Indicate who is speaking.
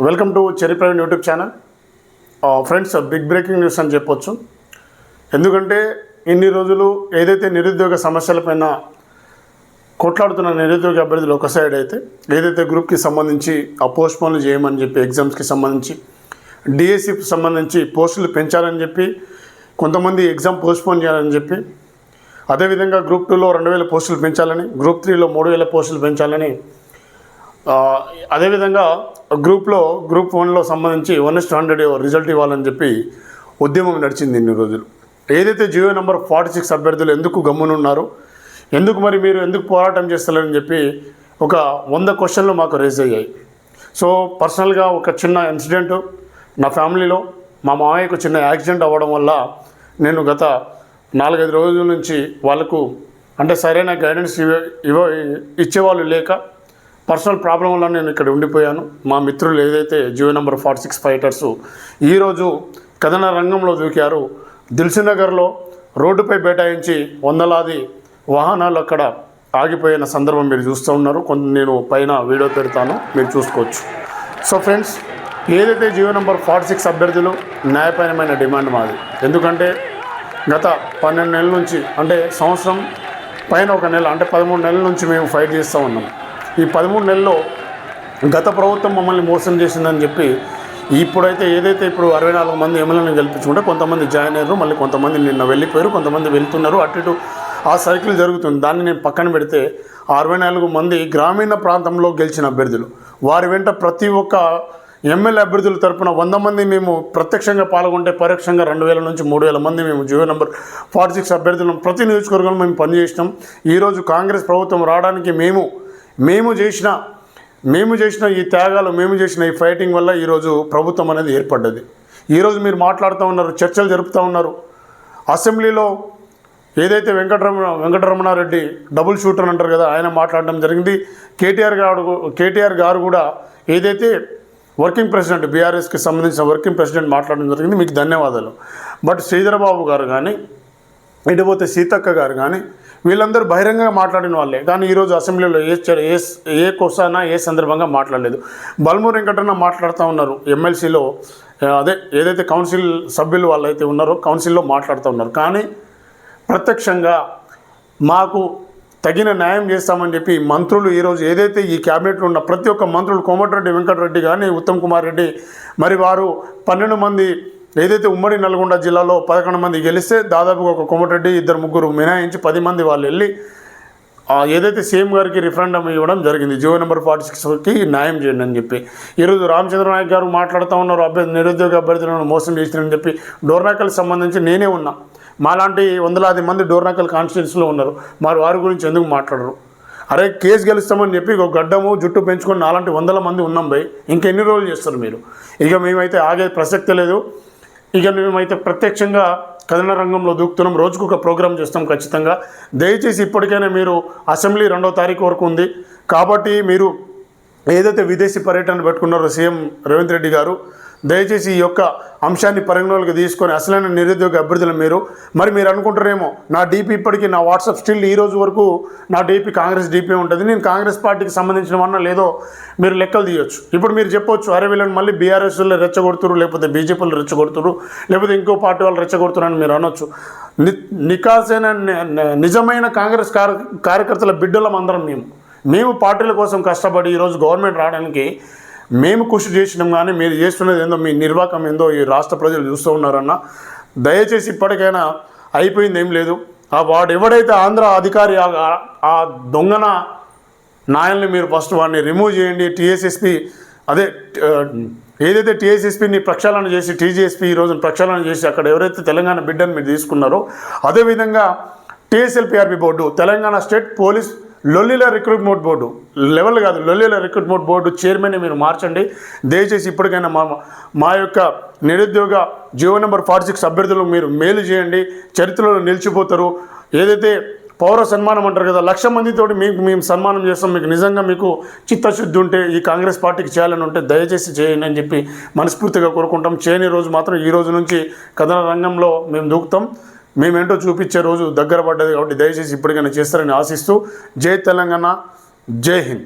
Speaker 1: Welcome to cherry Praveen YouTube channel. Friends, big breaking news అని చెప్పొచ్చు. ఎందుకంటే ఇన్ని రోజులు ఏదైతే నిరుద్యోగ సమస్యలపైన కొట్లాడుతున్న నిరుద్యోగ అభ్యర్థులు ఒక సైడ్ అయితే, ఏదైతే గ్రూప్కి సంబంధించి ఆ పోస్ట్పోన్లు చేయమని చెప్పి, ఎగ్జామ్స్కి సంబంధించి డిఎస్సికి సంబంధించి పోస్టులు పెంచాలని చెప్పి, కొంతమంది ఎగ్జామ్ పోస్ట్పోన్ చేయాలని చెప్పి, అదేవిధంగా గ్రూప్ 2లో 2000 పోస్టులు పెంచాలని, గ్రూప్ 3లో 3000 పోస్టులు పెంచాలని, అదేవిధంగా గ్రూప్ 1లో సంబంధించి 1:100 రిజల్ట్ ఇవ్వాలని చెప్పి ఉద్యమం నడిచింది ఇన్ని రోజులు. ఏదైతే జియో నెంబర్ 46 అభ్యర్థులు ఎందుకు గమ్మునున్నారు, ఎందుకు మరి మీరు ఎందుకు పోరాటం చేస్తారని చెప్పి ఒక 100 క్వశ్చన్లు మాకు రేజ్ అయ్యాయి. సో పర్సనల్గా ఒక చిన్న ఇన్సిడెంట్, నా ఫ్యామిలీలో మా మామయ్యకు చిన్న యాక్సిడెంట్ అవ్వడం వల్ల నేను గత 4-5 రోజుల నుంచి వాళ్ళకు అంటే సరైన గైడెన్స్ ఇచ్చేవాళ్ళు లేక పర్సనల్ ప్రాబ్లం వల్ల నేను ఇక్కడ ఉండిపోయాను. మా మిత్రులు ఏదైతే జియో నెంబర్ 46 ఫైటర్స్ ఈరోజు కథన రంగంలో దూకారు. దిల్సుఖ్నగర్లో రోడ్డుపై బైఠాయించి వందలాది వాహనాలు అక్కడ ఆగిపోయిన సందర్భం మీరు చూస్తూ ఉన్నారు. నేను పైన వీడియో పెడతాను, మీరు చూసుకోవచ్చు. సో ఫ్రెండ్స్, ఏదైతే జియో నెంబర్ 46 అభ్యర్థులు న్యాయపరమైన డిమాండ్ మాది. ఎందుకంటే గత 12 నెలల నుంచి, అంటే సంవత్సరం పైన ఒక నెల, అంటే 13 నెలల నుంచి మేము ఫైట్ చేస్తూ ఉన్నాం. ఈ 13 నెలల్లో గత ప్రభుత్వం మమ్మల్ని మోసం చేసిందని చెప్పి ఇప్పుడైతే ఇప్పుడు 64 మంది ఎమ్మెల్యేలను గెలిపించుకుంటే కొంతమంది జాయిన్ అయ్యారు, మళ్ళీ కొంతమంది నిన్న వెళ్ళిపోయారు, కొంతమంది వెళ్తున్నారు. అటు ఇటు ఆ సైకిల్ జరుగుతుంది. దాన్ని నేను పక్కన పెడితే 64 మంది గ్రామీణ ప్రాంతంలో గెలిచిన అభ్యర్థులు, వారి వెంట ప్రతి ఒక్క ఎమ్మెల్యే అభ్యర్థుల తరపున 100 మంది మేము ప్రత్యక్షంగా పాల్గొంటే, పరోక్షంగా 2000 నుంచి 3000 మంది మేము జియో నెంబర్ 46 అభ్యర్థులను ప్రతి నియోజకవర్గంలో మేము పనిచేసినాం. ఈరోజు కాంగ్రెస్ ప్రభుత్వం రావడానికి మేము చేసిన ఈ త్యాగాలు, మేము చేసిన ఈ ఫైటింగ్ వల్ల ఈరోజు ప్రభుత్వం అనేది ఏర్పడ్డది. ఈరోజు మీరు మాట్లాడుతూ ఉన్నారు, చర్చలు జరుపుతూ ఉన్నారు. అసెంబ్లీలో ఏదైతే వెంకటరమణారెడ్డి డబుల్ షూటర్ అంటారు కదా, ఆయన మాట్లాడడం జరిగింది. కేటీఆర్ గారు కూడా ఏదైతే వర్కింగ్ ప్రెసిడెంట్, బీఆర్ఎస్కి సంబంధించిన వర్కింగ్ ప్రెసిడెంట్ మాట్లాడడం జరిగింది. మీకు ధన్యవాదాలు. బట్ శ్రీధరబాబు గారు కానీ, ఇటుపోతే సీతక్క గారు కానీ, వీళ్ళందరూ బహిరంగంగా మాట్లాడిన వాళ్ళే. కానీ ఈరోజు అసెంబ్లీలో ఏ కోసానా ఏ సందర్భంగా మాట్లాడలేదు. బల్మూరి వెంకటరమణ మాట్లాడుతూ ఉన్నారు ఎమ్మెల్సీలో, ఏదైతే కౌన్సిల్ సభ్యులు వాళ్ళైతే ఉన్నారో కౌన్సిల్లో మాట్లాడుతూ ఉన్నారు. కానీ ప్రత్యక్షంగా మాకు తగిన న్యాయం చేస్తామని చెప్పి మంత్రులు ఈరోజు ఏదైతే ఈ క్యాబినెట్లో ఉన్న ప్రతి ఒక్క మంత్రులు, కోమటిరెడ్డి వెంకటరెడ్డి కానీ, ఉత్తమ్ కుమార్ రెడ్డి, మరి వారు 12 మంది ఏదైతే ఉమ్మడి నల్గొండ జిల్లాలో 11 మంది గెలిస్తే దాదాపుగా ఒక కోమటిరెడ్డి 2-3 మినహాయించి 10 మంది వాళ్ళు వెళ్ళి ఏదైతే సీఎం గారికి రిఫరెండం ఇవ్వడం జరిగింది, జియో నెంబర్ 46కి న్యాయం చేయండి అని చెప్పి. ఈరోజు రామచంద్ర నాయక్ గారు మాట్లాడుతూ ఉన్నారు, నిరుద్యోగ అభ్యర్థులను మోసం చేసినని చెప్పి. డోర్నాకల్కి సంబంధించి నేనే ఉన్నా, మాలాంటి వందలాది మంది డోర్నాకల్ కాన్స్టిట్యూన్సీలో ఉన్నారు. మరి వారి గురించి ఎందుకు మాట్లాడరు? అరే, కేసు గెలుస్తామని చెప్పి ఒక గడ్డము జుట్టు పెంచుకొని నాలాంటి 100 మంది ఉన్నాం భయ్. ఇంకెన్ని రోజులు చేస్తారు మీరు? ఇక మేమైతే ఆగే ప్రసక్తి లేదు. ఇక మేమైతే ప్రత్యక్షంగా కథన రంగంలో దూకుతున్నాం. రోజుకు ఒక ప్రోగ్రాం చేస్తాం ఖచ్చితంగా. దయచేసి ఇప్పటికైనా మీరు అసెంబ్లీ 2వ తారీఖు వరకు ఉంది కాబట్టి మీరు ఏదైతే విదేశీ పర్యటన పెట్టుకున్నారో సీఎం రేవంత్ రెడ్డి గారు, దయచేసి ఈ యొక్క అంశాన్ని పరిగణలోకి తీసుకొని అసలైన నిరుద్యోగ అభ్యర్థులు మీరు అనుకుంటారేమో, నా డీపీ ఇప్పటికీ నా వాట్సాప్ స్టిల్ ఈ రోజు వరకు నా డీపీ కాంగ్రెస్ డీపీ ఉంటుంది, నేను కాంగ్రెస్ పార్టీకి సంబంధించిన వన్నా లేదో మీరు లెక్కలు తీయొచ్చు. ఇప్పుడు మీరు చెప్పొచ్చు, అరే వీళ్ళని మళ్ళీ బీఆర్ఎస్లో రెచ్చగొడుతురు, లేకపోతే బీజేపీలో రెచ్చగొడుతురు, లేకపోతే ఇంకో పార్టీ వాళ్ళు రెచ్చగొడుతున్నారని మీరు అనొచ్చు. నికాసైన నిజమైన కాంగ్రెస్ కార్యకర్తల బిడ్డలం అందరం మేము పార్టీల కోసం కష్టపడి ఈరోజు గవర్నమెంట్ రావడానికి మేము కృషి చేసినాం. కానీ మీరు చేస్తున్నది ఏందో, మీ నిర్వాహకం ఏందో ఈ రాష్ట్ర ప్రజలు చూస్తూ ఉన్నారన్న. దయచేసి ఇప్పటికైనా అయిపోయింది ఏం లేదు. వాడు ఎవడైతే ఆంధ్ర అధికారి, ఆ దొంగన నాయల్ని మీరు ఫస్ట్ వాడిని రిమూవ్ చేయండి. టీఎస్ఎస్పీ ఏదైతే టీఎస్ఎస్పీని ప్రక్షాళన చేసి, టీజీఎస్పీ ఈరోజు ప్రక్షాళన చేసి అక్కడ ఎవరైతే తెలంగాణ బిడ్డను మీరు తీసుకున్నారో, అదేవిధంగా TSLPRB board, Telangana state police లొల్లిల రిక్రూట్మెంట్ బోర్డు లెవెల్ కాదు, లొల్లిల రిక్రూట్మెంట్ బోర్డు చైర్మన్ని మీరు మార్చండి. దయచేసి ఇప్పటికైనా మా యొక్క నిరుద్యోగ జియో నెంబర్ 46 అభ్యర్థులు మీరు మేలు చేయండి, చరిత్రలో నిలిచిపోతారు. ఏదైతే పౌర సన్మానం అంటారు కదా, 1,00,000 మందితోటి మేము సన్మానం చేస్తాం. మీకు నిజంగా మీకు చిత్తశుద్ధి ఉంటే, ఈ కాంగ్రెస్ పార్టీకి చేయాలని ఉంటే దయచేసి చేయండి అని చెప్పి మనస్ఫూర్తిగా కోరుకుంటాం. చేయని రోజు మాత్రం ఈ రోజు నుంచి కథన రంగంలో మేము దూకుతాం. మేమేంటో చూపించే రోజు దగ్గర పడ్డది కాబట్టి దయచేసి ఇప్పటికైనా చేస్తారని ఆశిస్తూ, జై తెలంగాణ, జై హింద్.